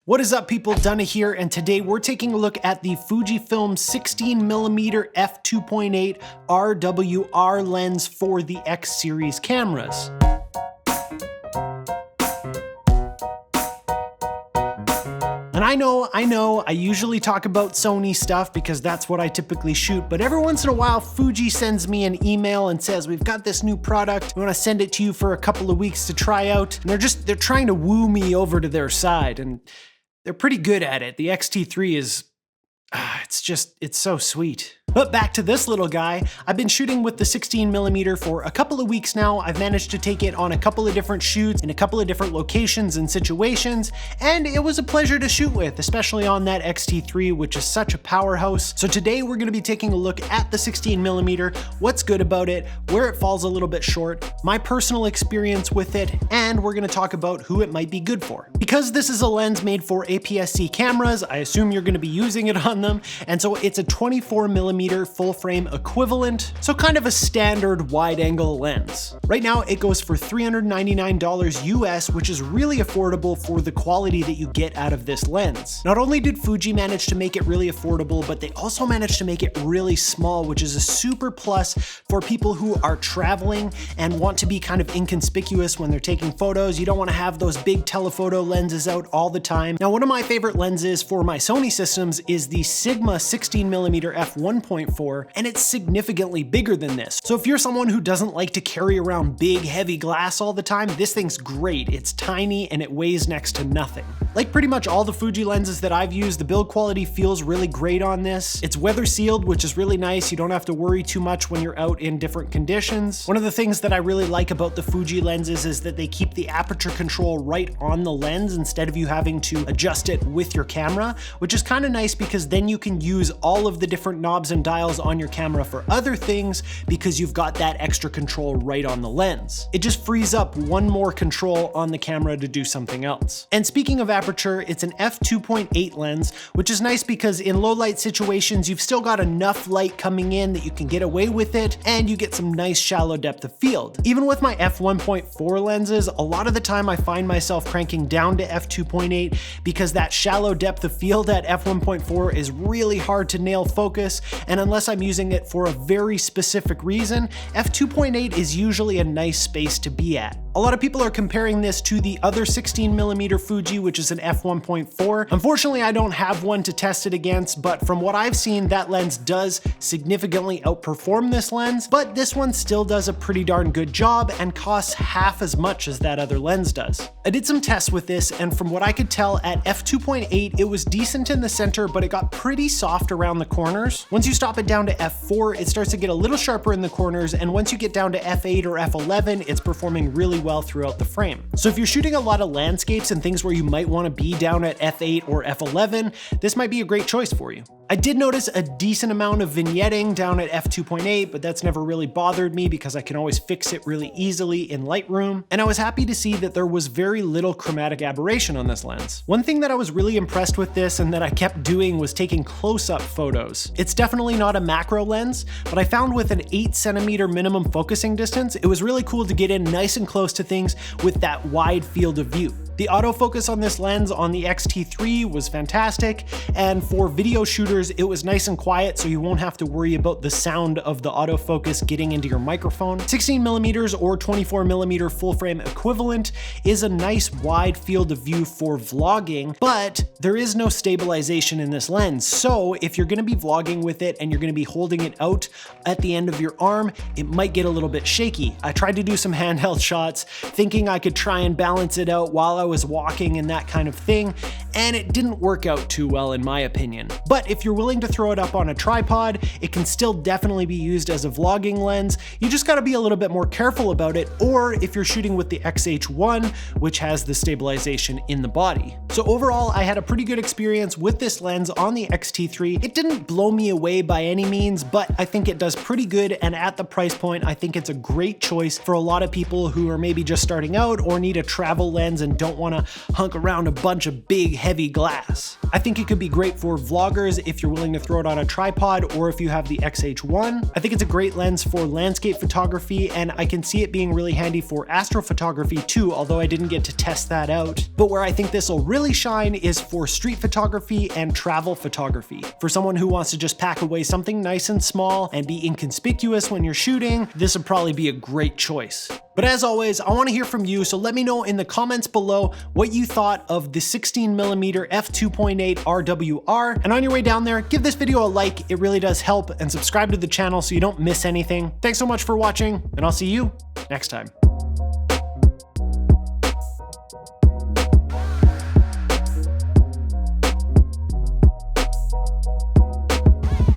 What is up, people? Dunna here, and today we're taking a look at the FUJIFILM 16mm F2.8 R WR lens for the X series cameras. And I know, I usually talk about Sony stuff because that's what I typically shoot, but every once in a while, Fuji sends me an email and says, we've got this new product, we wanna send it to you for a couple of weeks to try out. And they're trying to woo me over to their side, and they're pretty good at it. The X-T3 is, it's so sweet. But back to this little guy. I've been shooting with the 16mm for a couple of weeks now. I've managed to take it on a couple of different shoots in a couple of different locations and situations, and it was a pleasure to shoot with, especially on that X-T3, which is such a powerhouse. So today we're gonna be taking a look at the 16mm, what's good about it, where it falls a little bit short, my personal experience with it, and we're gonna talk about who it might be good for. Because this is a lens made for APS-C cameras, I assume you're gonna be using it on them, and so it's a 24mm full frame equivalent, so kind of a standard wide angle lens. Right now it goes for $399 US, which is really affordable for the quality that you get out of this lens. Not only did Fuji manage to make it really affordable, but they also managed to make it really small, which is a super plus for people who are traveling and want to be kind of inconspicuous when they're taking photos. You don't want to have those big telephoto lenses out all the time. Now, one of my favorite lenses for my Sony systems is the Sigma 16mm f1.4, and it's significantly bigger than this. So if you're someone who doesn't like to carry around big heavy glass all the time, this thing's great. It's tiny and it weighs next to nothing. Like pretty much all the Fuji lenses that I've used, the build quality feels really great on this. It's weather sealed, which is really nice. You don't have to worry too much when you're out in different conditions. One of the things that I really like about the Fuji lenses is that they keep the aperture control right on the lens instead of you having to adjust it with your camera, which is kind of nice because then you can use all of the different knobs and dials on your camera for other things because you've got that extra control right on the lens. It just frees up one more control on the camera to do something else. And speaking of aperture, it's an f2.8 lens, which is nice because in low light situations, you've still got enough light coming in that you can get away with it and you get some nice shallow depth of field. Even with my f1.4 lenses, a lot of the time I find myself cranking down to f2.8 because that shallow depth of field at f1.4 is really hard to nail focus, and unless I'm using it for a very specific reason, f2.8 is usually a nice space to be at. A lot of people are comparing this to the other 16mm Fuji, which is an f1.4. Unfortunately, I don't have one to test it against, but from what I've seen, that lens does significantly outperform this lens, but this one still does a pretty darn good job and costs half as much as that other lens does. I did some tests with this, and from what I could tell, at f2.8, it was decent in the center, but it got pretty soft around the corners. Once you stop it down to f4, it starts to get a little sharper in the corners, and once you get down to f8 or f11, it's performing really well throughout the frame. So if you're shooting a lot of landscapes and things where you might want to be down at f8 or f11, this might be a great choice for you. I did notice a decent amount of vignetting down at f2.8, but that's never really bothered me because I can always fix it really easily in Lightroom. And I was happy to see that there was very little chromatic aberration on this lens. One thing that I was really impressed with this and that I kept doing was taking close-up photos. It's definitely not a macro lens, but I found with an 8cm minimum focusing distance, it was really cool to get in nice and close to things with that wide field of view. The autofocus on this lens on the X-T3 was fantastic, and for video shooters, it was nice and quiet, so you won't have to worry about the sound of the autofocus getting into your microphone. 16mm or 24mm full frame equivalent is a nice wide field of view for vlogging, but there is no stabilization in this lens. So if you're gonna be vlogging with it and you're gonna be holding it out at the end of your arm, it might get a little bit shaky. I tried to do some handheld shots thinking I could try and balance it out while I was walking and that kind of thing, and it didn't work out too well in my opinion. But if you're willing to throw it up on a tripod, it can still definitely be used as a vlogging lens. You just gotta be a little bit more careful about it, or if you're shooting with the XH1, which has the stabilization in the body. So overall, I had a pretty good experience with this lens on the X-T3. It didn't blow me away by any means, but I think it does pretty good, and at the price point, I think it's a great choice for a lot of people who are maybe just starting out or need a travel lens and don't want to hunk around a bunch of big heavy glass. I think it could be great for vloggers if you're willing to throw it on a tripod, or if you have the XH1. I think it's a great lens for landscape photography, and I can see it being really handy for astrophotography too, although I didn't get to test that out. But where I think this will really shine is for street photography and travel photography. For someone who wants to just pack away something nice and small and be inconspicuous when you're shooting, this would probably be a great choice. But as always, I want to hear from you, so let me know in the comments below what you thought of the 16mm F2.8 R WR. And on your way down there, give this video a like, it really does help, and subscribe to the channel so you don't miss anything. Thanks so much for watching, and I'll see you next time.